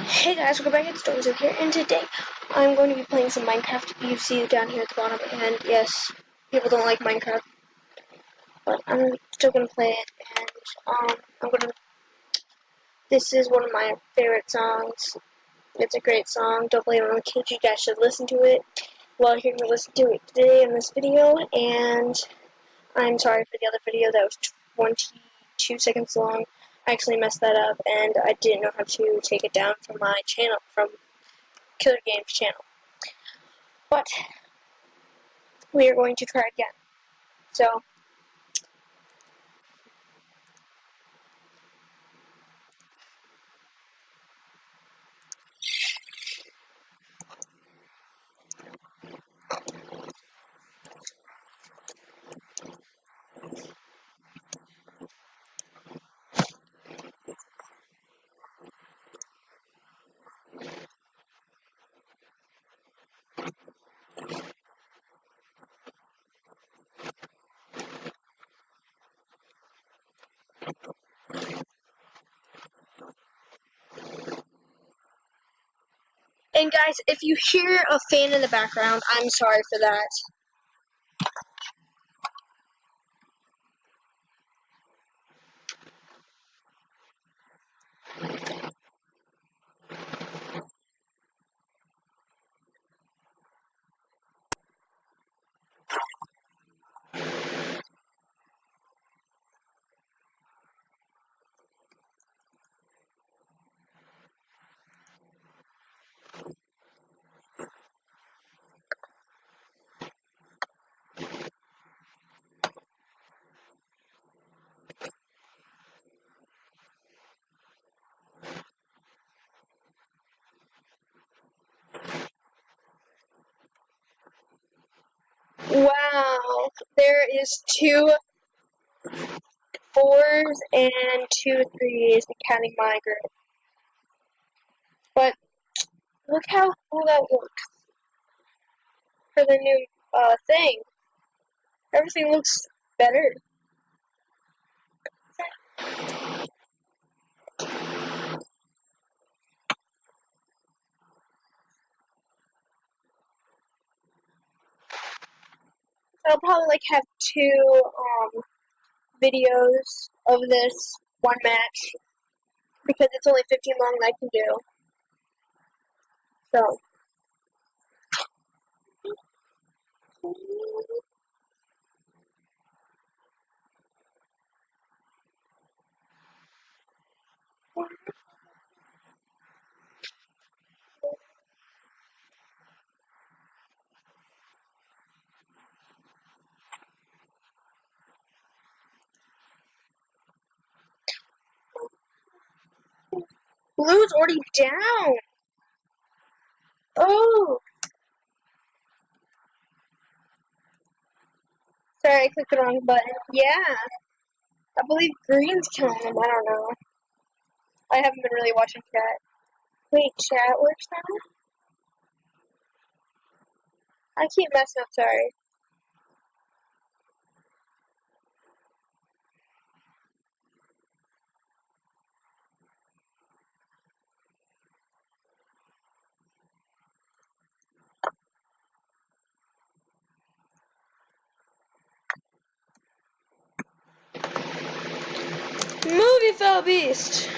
Hey guys, welcome back. It's Storms here, and today I'm going to be playing some Minecraft. You see it down here at the bottom, and yes, people don't like Minecraft, but I'm still going to play it, and this is one of my favorite songs. It's a great song. Don't blame it on the kids. You guys should listen to it. Well, you're going to listen to it today in this video, and I'm sorry for the other video that was 22 seconds long. I actually messed that up, and I didn't know how to take it down from my channel, from Killer Games channel. But we are going to try again. So, and guys, if you hear a fan in the background, I'm sorry for that. Wow, there is 2 4s and 2 3s, counting my group. But look how cool that looks for the new thing. Everything looks better. I'll probably have 2 videos of this one match because it's only 15 long and I can do. So. Blue's already down. Oh. Sorry, I clicked the wrong button. Yeah. I believe green's killing him. I don't know. I haven't been really watching chat. Wait, chat works now? I keep messing up, sorry. Movie fell beast.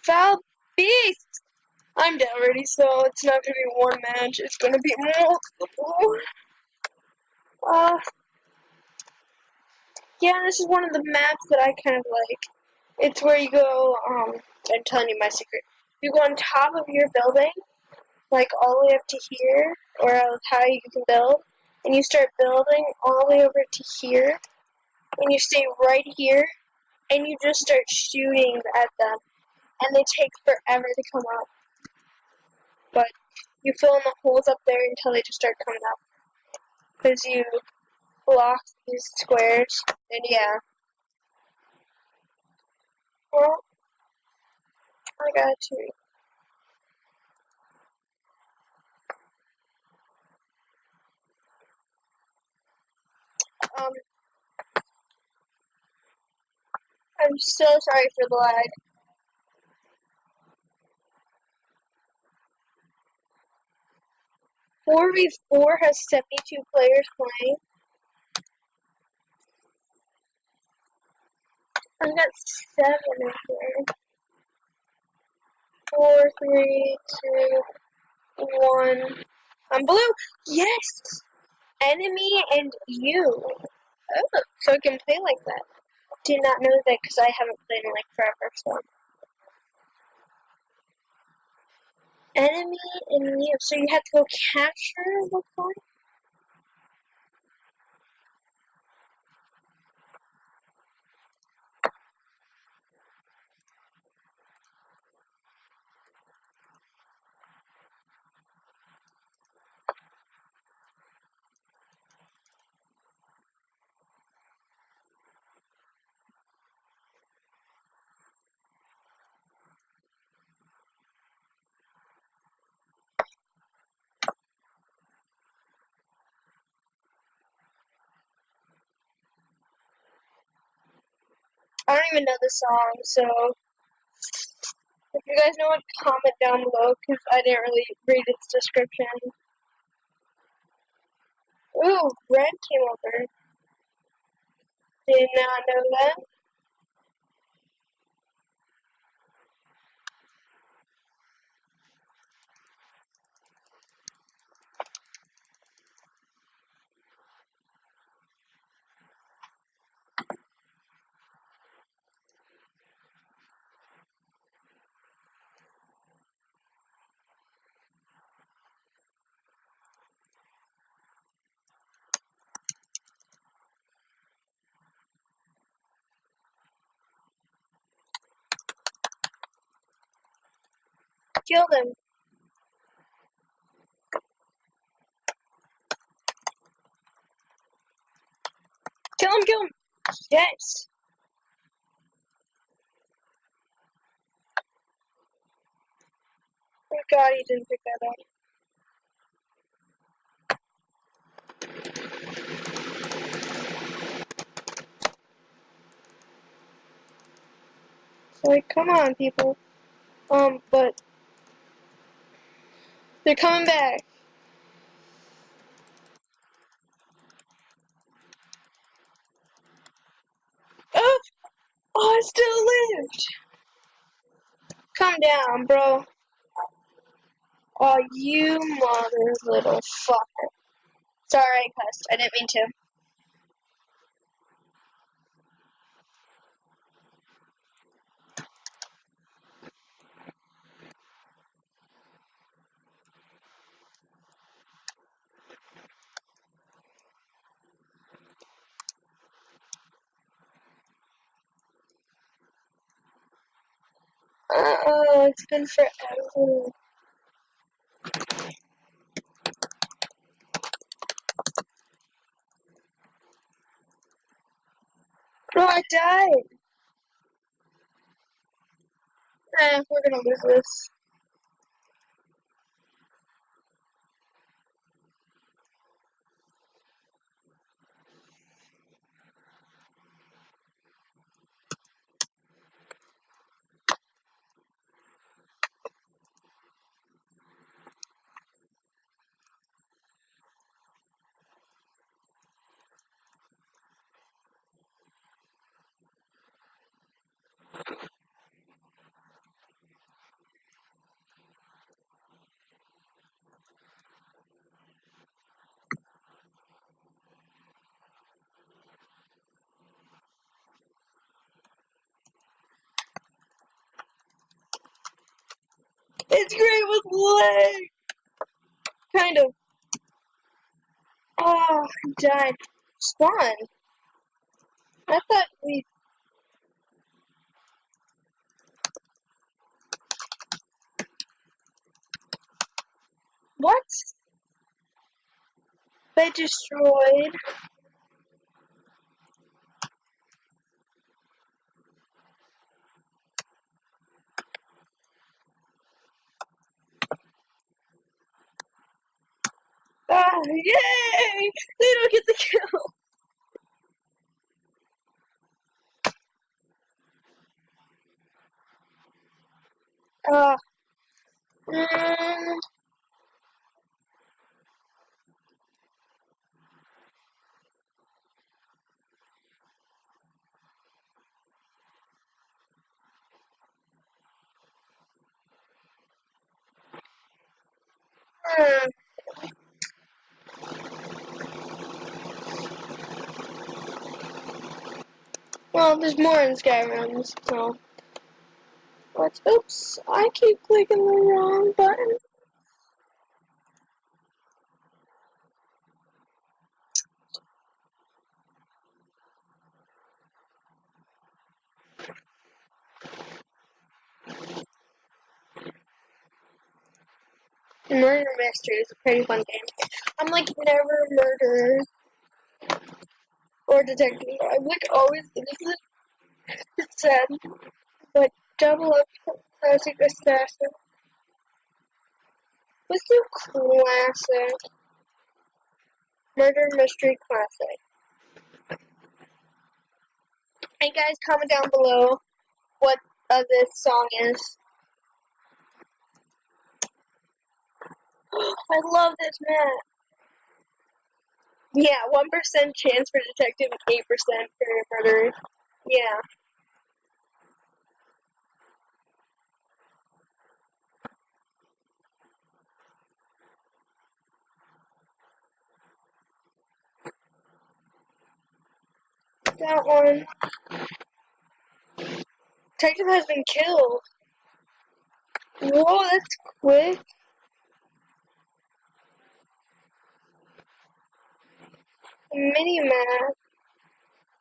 Foul beast. I'm down already, so it's not gonna be one match. It's gonna be multiple. Yeah, this is one of the maps that I kind of like. It's where you go. I'm telling you my secret. You go on top of your building, like all the way up to here, or else how you can build, and you start building all the way over to here, and you stay right here, and you just start shooting at them, and they take forever to come up. But you fill in the holes up there until they just start coming up, because you block these squares, and yeah. Well, I got you. I'm so sorry for the lag. 4v4 has 72 players playing. I've got 7 in here. 4, 3, 2, 1. I'm blue. Yes! Enemy and you. Oh, so I can play like that. Did not know that because I haven't played in like forever, so. Enemy and you. So you have to go capture the point? I don't even know the song, so if you guys know it, comment down below because I didn't really read its description. Ooh, red came over. Did not know that. Killed him. Kill him, kill him. Yes. Thank God he didn't pick that up. So like, come on, people. But they're coming back. Oh, oh, I still lived. Calm down, bro. Oh, you mother little fucker. Sorry, I cussed. I didn't mean to. Oh, it's been forever. Bro, I died. We're gonna lose this. It's great with leg. Kind of. Oh, I died. Spawn. I thought we. What? They destroyed. Ah, yay! They don't get the kill. Uh, mm, hmm. Well, there's more in Skyrim, so. What? Oops, I keep clicking the wrong button. Murder Mystery is a pretty fun game. I'm like never murderer or detective. I'm like always, this is sad, but double up classic assassin. Let's do classic. Murder Mystery Classic. Hey guys, comment down below what this song is. I love this map. Yeah, 1% chance for detective and 8% for murderer. Yeah. That one. Detective has been killed. Whoa, that's quick. Mini map.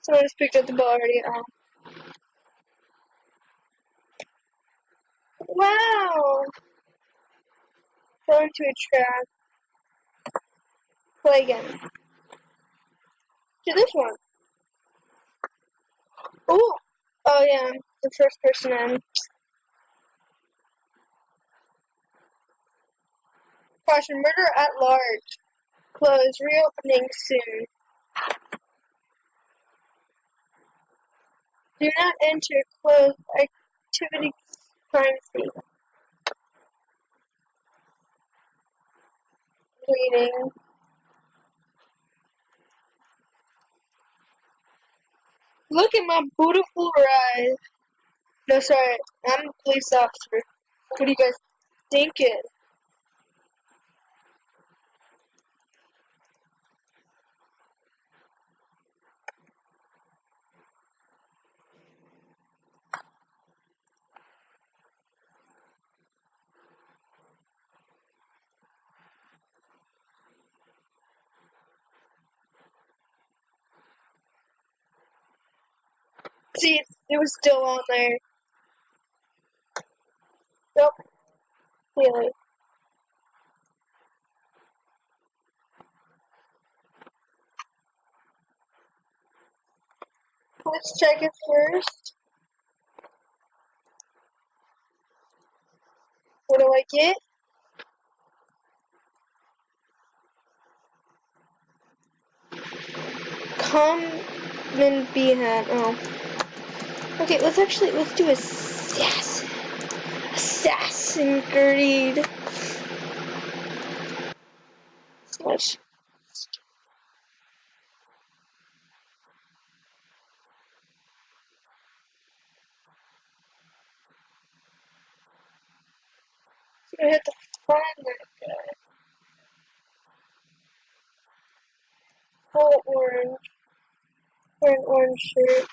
Someone just picked up the ball already. Oh. Wow! Fell into a trap. Play again. Do this one. Ooh! Oh yeah, the first person in. Caution, murder at large. Close, reopening soon. Do not enter, close, activity crime scene. Bleeding. Look at my beautiful ride. No, sorry, I'm a police officer. What are you guys thinking? See, it was still on there. Nope. Really. Let's check it first. What do I get? Come and be had. Oh. Okay, let's do Assassin. Assassin Creed. Let's I have to find that guy. Full orange. Wear an orange shirt.